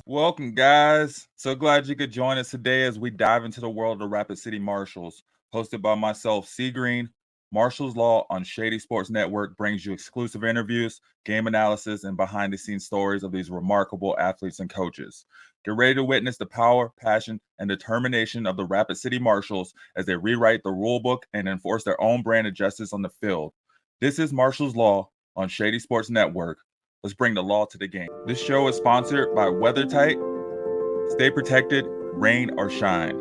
Welcome, guys. So glad you could join us today as we dive into the world of Rapid City Marshals. Hosted by myself, C. Green, Marshals Law on Shady Sports Network brings you exclusive interviews, game analysis, and behind-the-scenes stories of these remarkable athletes and coaches. Get ready to witness the power, passion, and determination of the Rapid City Marshals as they rewrite the rulebook and enforce their own brand of justice on the field. This is Marshals Law on Shady Sports Network. Let's bring the law to the game. This show is sponsored by WeatherTight. Stay protected, rain or shine.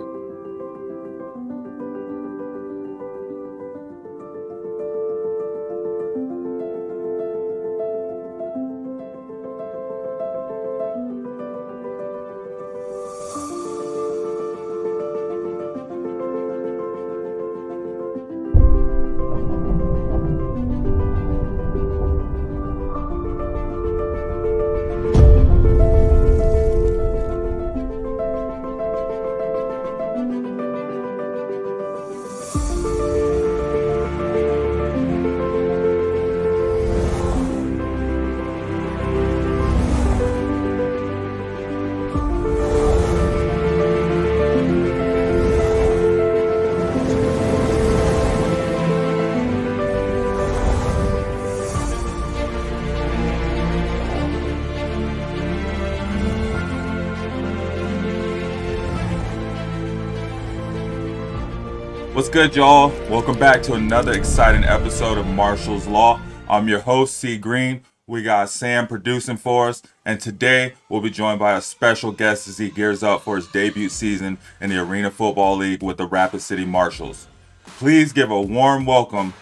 What's good, y'all? Welcome back to another exciting episode of Marshals Law. I'm your host, C. Green. We got Sam producing for us, and today we'll be joined by a special guest as he gears up for his debut season in the Arena Football League with the Rapid City Marshals. Please give a warm welcome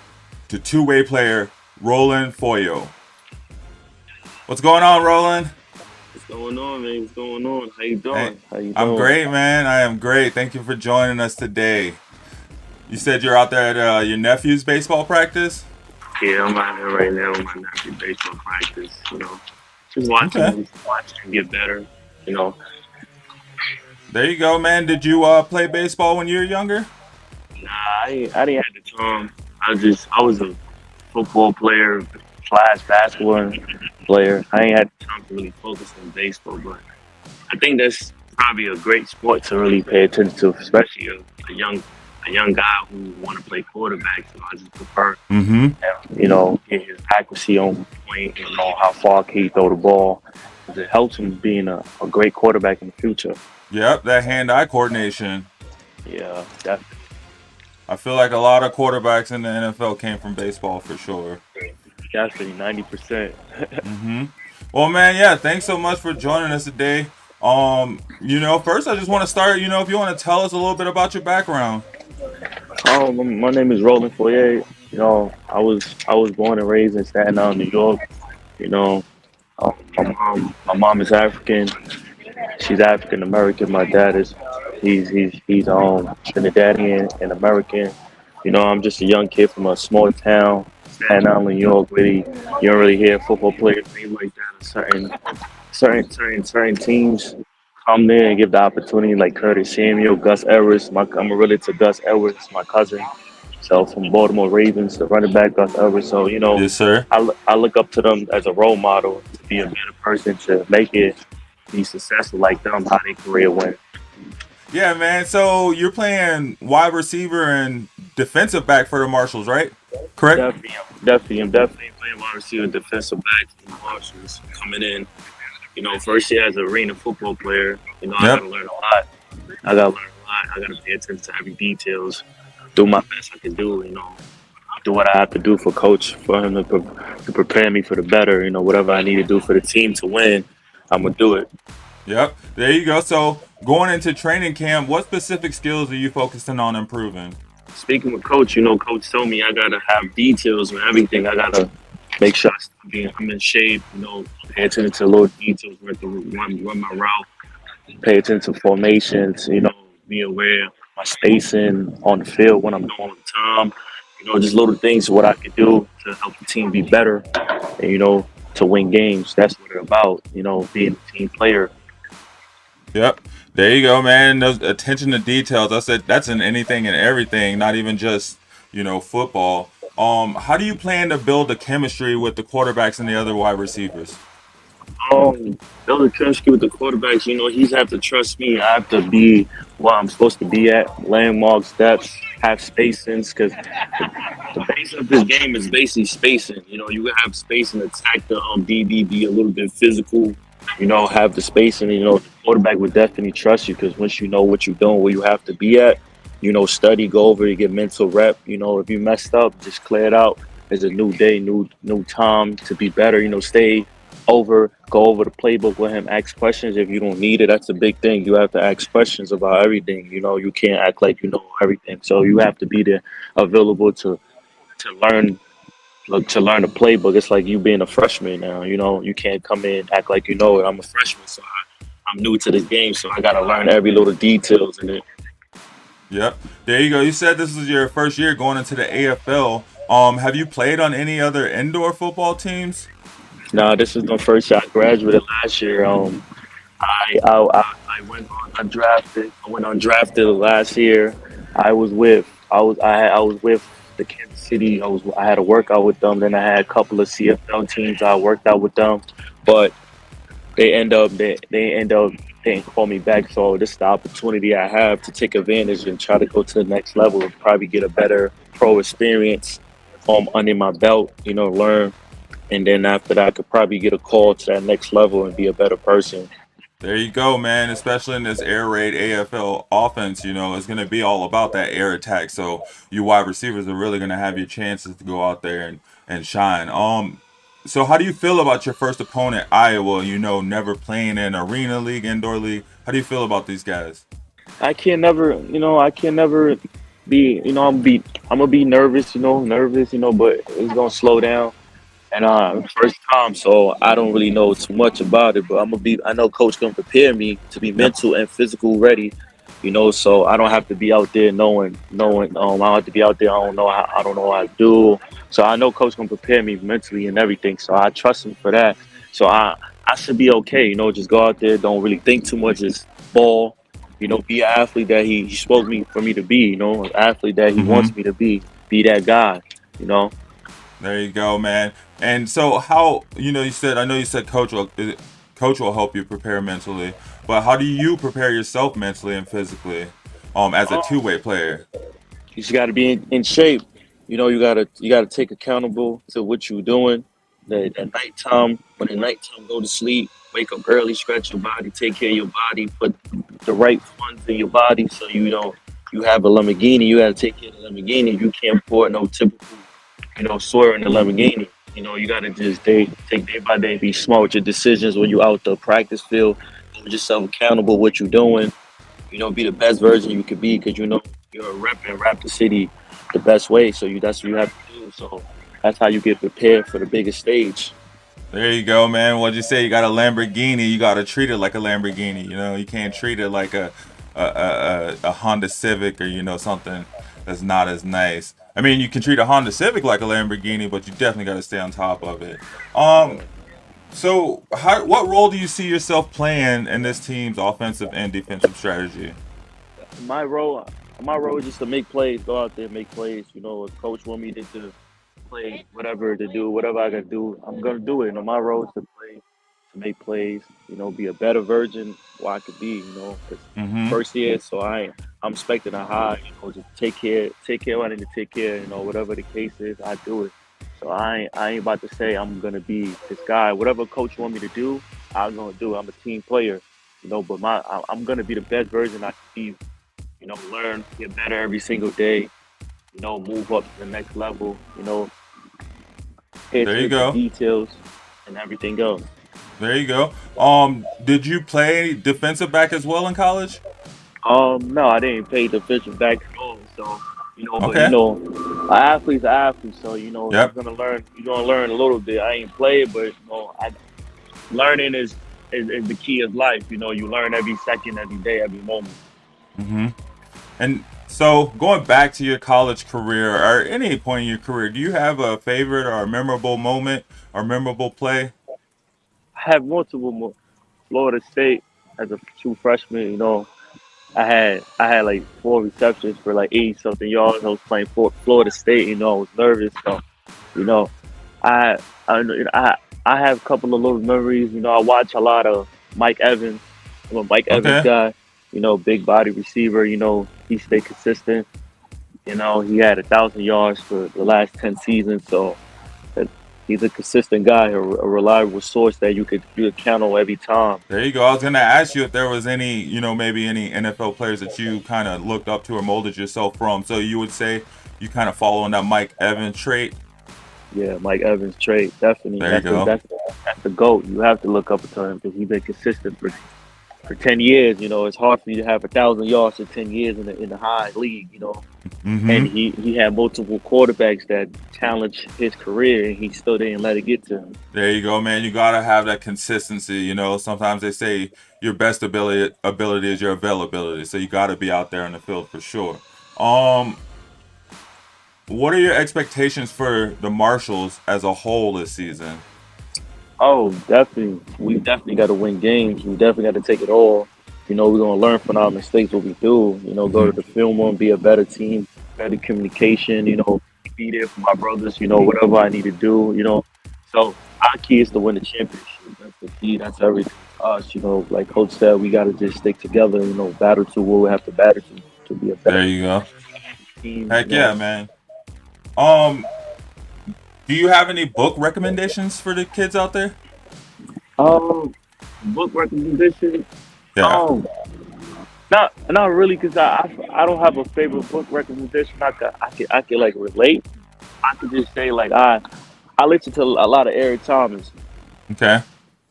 to two-way player Roland Foiyoe. What's going on, Roland? What's going on, man? What's going on? How you doing? Hey, How you doing? I'm great, man. I am great. Thank you for joining us today. You said you're out there at your nephew's baseball practice? Yeah, I'm out here right now with my nephew baseball practice, Just watching him get better, There you go, man. Did you play baseball when you were younger? Nah, I didn't have the time. I was a football player / basketball player. I ain't had the time to really focus on baseball, but I think that's probably a great sport to really pay attention to, especially a young guy who want to play quarterback. So I just prefer, get his accuracy on point, how far can he throw the ball. It helps him being a great quarterback in the future. Yep, that hand-eye coordination. Yeah, definitely. I feel like a lot of quarterbacks in the NFL came from baseball for sure. Definitely, 90%. Well, man, yeah, thanks so much for joining us today. First I just want to start, if you want to tell us a little bit about your background. My name is Roland Foiyoe. I was born and raised in Staten Island, New York. My mom is African. She's African American. My dad is he's Trinidadian and American. I'm just a young kid from a small town, Staten Island, New York. Really, you don't really hear football players name like that. Certain teams come there and give the opportunity, like Curtis Samuel, Gus Edwards. I'm related to Gus Edwards, my cousin. So from Baltimore Ravens, the running back Gus Edwards. So Yes, sir. I look up to them as a role model to be a better person, to make it, be successful like them, how their career went. Yeah, man. So you're playing wide receiver and defensive back for the Marshals, right? Correct? Definitely. I'm definitely playing wide receiver, defensive back for the Marshals coming in. First year as an arena football player, I got to learn a lot. I got to pay attention to every details, do my best I can do, do what I have to do for coach, for him to prepare me for the better, whatever I need to do for the team to win, I'm going to do it. Yep. There you go. So going into training camp, what specific skills are you focusing on improving? Speaking with coach, coach told me I got to have details on everything. I got to make sure I'm in shape, pay attention to little details, run my route, pay attention to formations, be aware of my spacing on the field when I'm doing time, just little things what I could do to help the team be better and, to win games. That's what it's about, being a team player. Yep. There you go, man. Those attention to details. That's in anything and everything, not even just, football. How do you plan to build the chemistry with the quarterbacks and the other wide receivers? Building chemistry with the quarterbacks, he's have to trust me. I have to be where I'm supposed to be at, landmark steps, have spacings, because the base of this game is basically spacing. You gotta have space and attack the DB, be a little bit physical. Have the spacing. The quarterback would definitely trust you because once you know what you're doing, where you have to be at, study, go over it, get mental rep. If you messed up, just clear it out. It's a new day, new time to be better. Stay go over the playbook with him, ask questions if you don't need it. That's a big thing. You have to ask questions about everything. You can't act like you know everything. So you have to be there available to learn to learn the playbook. It's like you being a freshman now. You can't come in act like you know it. I'm a freshman, so I'm new to this game, so I gotta learn every little details in it. Yep. There you go. You said this is your first year going into the AFL. Have you played on any other indoor football teams? Nah, this is the first year I graduated last year. I went on undrafted. I went undrafted last year. I was with the Kansas City. I had a workout with them. Then I had a couple of CFL teams. I worked out with them, but they end up didn't call me back. So this is the opportunity I have to take advantage and try to go to the next level and probably get a better pro experience under my belt. Learn, and then after that, I could probably get a call to that next level and be a better person. There you go, man. Especially in this air raid AFL offense, it's going to be all about that air attack. So you wide receivers are really going to have your chances to go out there and shine. So how do you feel about your first opponent, Iowa? Never playing in arena league, indoor league. How do you feel about these guys? I can never be, I'm gonna be nervous, but it's gonna slow down. And first time, so I don't really know too much about it, but I know coach gonna prepare me to be Yep. mental and physical ready, so I don't have to be out there knowing, I don't have to be out there, I don't know how to do. So I know coach gonna prepare me mentally and everything, so I trust him for that. So I should be okay, just go out there, don't really think too much, just ball, be an athlete that he spoke me for me to be, an athlete that he Mm-hmm. wants me to be that guy, you know. There you go, man. And so how I know you said coach will help you prepare mentally, but how do you prepare yourself mentally and physically, as a two-way player? You just got to be in shape. You gotta take accountable to what you're doing. At nighttime, when at nighttime, go to sleep, wake up early, stretch your body, take care of your body, put the right funds in your body so you have a Lamborghini. You got to take care of the Lamborghini. You can't afford no typical, swear in the Lamborghini. You got to just take day by day, be smart with your decisions when you out the practice field. Hold yourself accountable what you're doing, be the best version you could be because you're a rep and rap the city the best way. So that's what you have to do. So that's how you get prepared for the biggest stage. There you go, man. What'd you say? You got a Lamborghini. You got to treat it like a Lamborghini. You can't treat it like a Honda Civic or something that's not as nice. I mean, you can treat a Honda Civic like a Lamborghini, but you definitely got to stay on top of it. Um, so what role do you see yourself playing in this team's offensive and defensive strategy? My role, my role is just to make plays, go out there, make plays. If coach want me to play whatever to do, whatever I gotta do, I'm gonna do it. My role is to play, to make plays. Be a better version where I could be. 'Cause Mm-hmm. first year, so I'm expecting a high. Just take care what I need to take care. Whatever the case is, I do it. So I ain't about to say I'm gonna be this guy. Whatever coach want me to do, I'm gonna do it. I'm a team player. But I'm gonna be the best version I can be. Learn, get better every single day. Move up to the next level. Pay There you attention to go. details and everything else. There you go. Did you play defensive back as well in college? No, I didn't pay the official back at all. So, but Okay. an athlete's an athlete. So, Yep. you're gonna learn a little bit. I ain't played, but learning is is the key of life. You know, you learn every second, every day, every moment. Mm-hmm. And so, going back to your college career, or any point in your career, do you have a favorite or a memorable moment or memorable play? I have multiple more. Florida State as a true freshman, you know, I had like 4 receptions for like 80 something yards. I was playing for Florida State, you know, I was nervous. So, you know, I I I have a couple of little memories. You know, I watch a lot of Mike Evans. I'm a Mike Evans Okay. guy. You know, big body receiver. You know, he stayed consistent. You know, he had 1,000 yards for the last 10 seasons. So that he's a consistent guy, a reliable source that you could count on every time. There you go. I was gonna ask you if there was any, maybe any NFL players that you kind of looked up to or molded yourself from. So you would say you kind of follow in that Mike Evans trait. Yeah, Mike Evans trade definitely. There you go. That's the goat. You have to look up to him because he's been consistent for 10 years. You know, it's hard for you to have 1,000 yards for 10 years in the high league. You know, and Mm-hmm. he had multiple quarterbacks that challenged his career, and he still didn't let it get to him. There you go, man. You gotta have that consistency. Sometimes they say your best ability is your availability. So you gotta be out there in the field for sure. Um, what are your expectations for the Marshals as a whole this season? Oh, definitely. We definitely got to win games. We definitely got to take it all. You know, we're gonna learn from our mistakes what we do. You know, go Hmm. to the film room, be a better team, better communication. You know, be there for my brothers. You know, whatever I need to do. You know, so our key is to win the championship. That's the key. That's everything to us. You know, like Coach said, we got to just stick together. You know, battle to what we have to battle to be a There better you go. team. You Heck know, yeah, man. Um, do you have any book recommendations for the kids out there? um, book recommendation. Yeah. Um, not really, cause I don't have a favorite book recommendation. I could like relate. I could just say like I listen to a lot of Eric Thomas. Okay.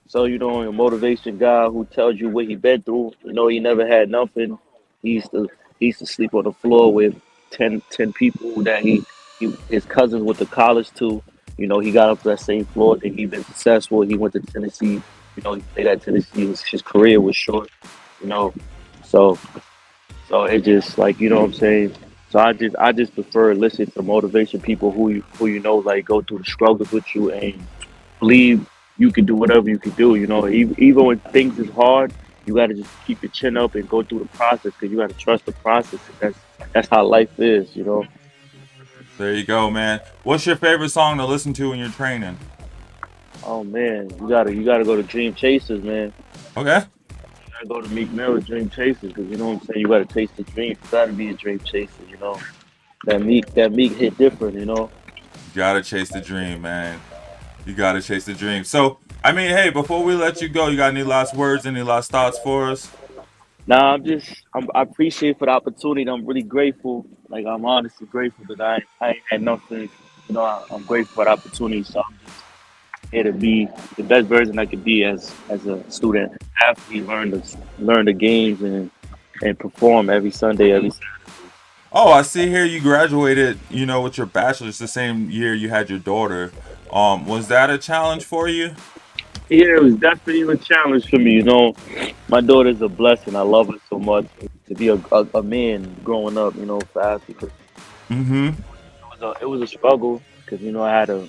So you know, a motivation guy who tells you what he been through. You know, he never had nothing. He used to he used to sleep on the floor with 10 people that he his cousins went to college to. You know, he got up to that same floor. Then he been successful. He went to Tennessee. You know, he played at Tennessee. His career was short. You know, so So it just like you know what I'm saying. So I just prefer listening to motivation people who you know like go through the struggles with you and believe you can do whatever you can do. You know, even when things is hard, you got to just keep your chin up and go through the process because you got to trust the process. That's how life is. You know. There you go, man. What's your favorite song to listen to when you're training? Oh man, you gotta go to Dream Chasers, man. Okay. You gotta go to Meek Mill Dream Chasers because you know what I'm saying. You gotta chase the dream. You gotta be a dream chaser. You know that Meek hit different. You know. You gotta chase the dream, man. You gotta chase the dream. So, I mean, hey, before we let you go, you got any last words, any last thoughts for us? Nah, I appreciate for the opportunity. I'm really grateful. Like I'm honestly grateful that I ain't had nothing. You know, I'm grateful for the opportunity. So I'm just here to be the best version I could be as a student athlete. Learn the games and perform every Sunday, every Saturday. Oh, I see here you graduated, with your bachelor's the same year you had your daughter. Was that a challenge for you? Yeah, it was definitely a challenge for me. You know, my daughter's a blessing. I love her so much. To be a man growing up, you know, fast because Mm-hmm. it was a struggle because you know I had to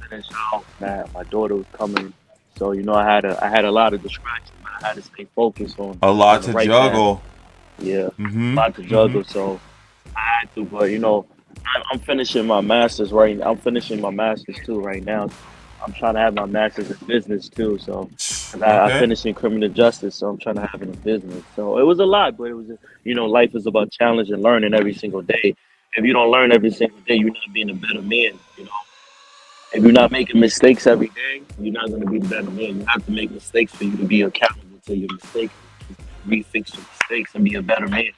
finish out. My daughter was coming, so you know I had a lot of distractions. I had to stay focused A on lot the to right path. juggle. Yeah, a Mm-hmm. lot to Mm-hmm. juggle. So I had to, but you know I'm finishing my masters right. I'm finishing my masters too right now. So I'm trying to have my masters in business too. So 'cause I Okay. finished in criminal justice, so I'm trying to have it in business. So it was a lot, but it was you know life is about challenge and learning every single day. If you don't learn every single day, you're not being a better man. You know, if you're not making mistakes every day, you're not going to be a better man. You have to make mistakes for you to be accountable to your mistakes, refix your mistakes, and be a better man.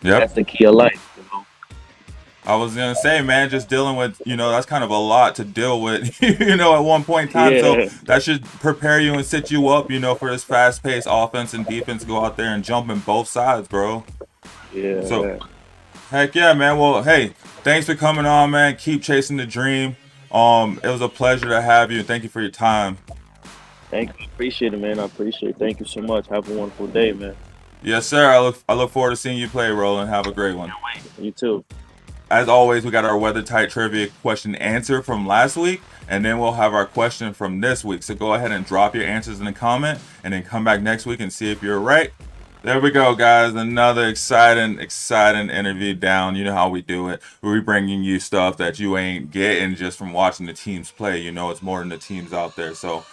Yep. That's the key of life. You know. I was gonna say, man, just dealing with, that's kind of a lot to deal with, at one point in time. So Yeah, that should prepare you and set you up, for this fast-paced offense and defense. Go out there and jump in both sides, bro. yeah, So yeah. heck yeah, man. Well, hey, thanks for coming on, man. Keep chasing the dream. It was a pleasure to have you, and thank you for your time. Thank you. I appreciate it, man. I appreciate it. Thank you so much. Have a wonderful day, man. Yes, sir. I look forward to seeing you play, Roland. Have a great one. You too. As always, we got our weather tight trivia question answer from last week, and then we'll have our question from this week. So go ahead and drop your answers in the comment, and then come back next week and see if you're right. There we go, guys. Another exciting interview down. You know how we do it. We're bringing you stuff that you ain't getting just from watching the teams play. You know, it's more than the teams out there. So,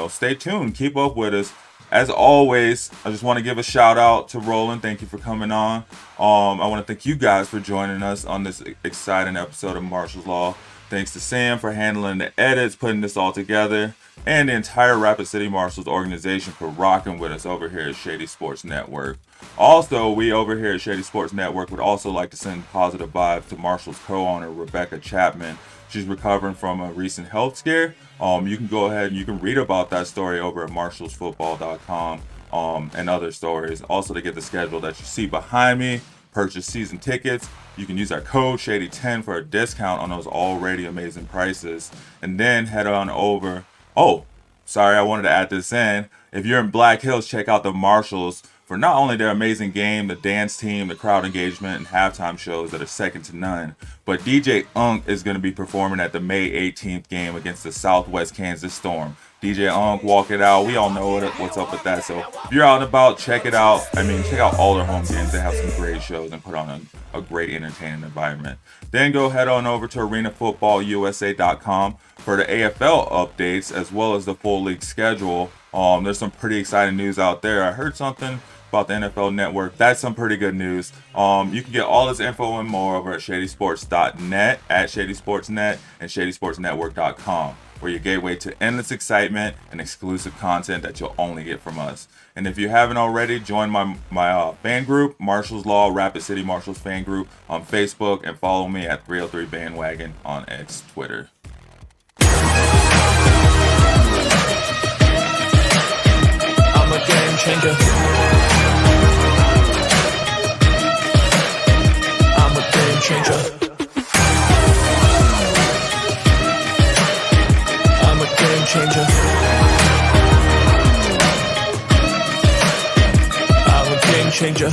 stay tuned. Keep up with us. As always, I just want to give a shout out to Roland. Thank you for coming on. I want to thank you guys for joining us on this exciting episode of Marshals Law. Thanks to Sam for handling the edits, putting this all together, and the entire Rapid City Marshals organization for rocking with us over here at Shady Sports Network. Also, we over here at Shady Sports Network would also like to send positive vibes to Marshals co-owner Rebecca Chapman. She's recovering from a recent health scare. You can go ahead and you can read about that story over at marshalsfootball.com and other stories. Also, to get the schedule that you see behind me, purchase season tickets. You can use our code Shady10 for a discount on those already amazing prices. And then head on over. Oh, sorry, I wanted to add this in. If you're in Black Hills, check out the Marshals for not only their amazing game, the dance team, the crowd engagement, and halftime shows that are second to none, but DJ Unk is going to be performing at the May 18th game against the Southwest Kansas Storm. DJ Unk, walk it out. We all know what's up with that. So if you're out and about, check it out. Check out all their home games. They have some great shows and put on a great entertaining environment. Then go head on over to arenafootballusa.com for the AFL updates as well as the full league schedule. There's some pretty exciting news out there. I heard something about the NFL Network. That's some pretty good news. You can get all this info and more over at shadysports.net, at shadysportsnet, and shadysportsnetwork.com. We're your gateway to endless excitement and exclusive content that you'll only get from us. And if you haven't already, join my fan group, Marshals Law, Rapid City Marshals fan group on Facebook, and follow me at 303 Bandwagon on X Twitter. I'm a game changer. I'm a game changer. I'm a game changer. I'm a game changer.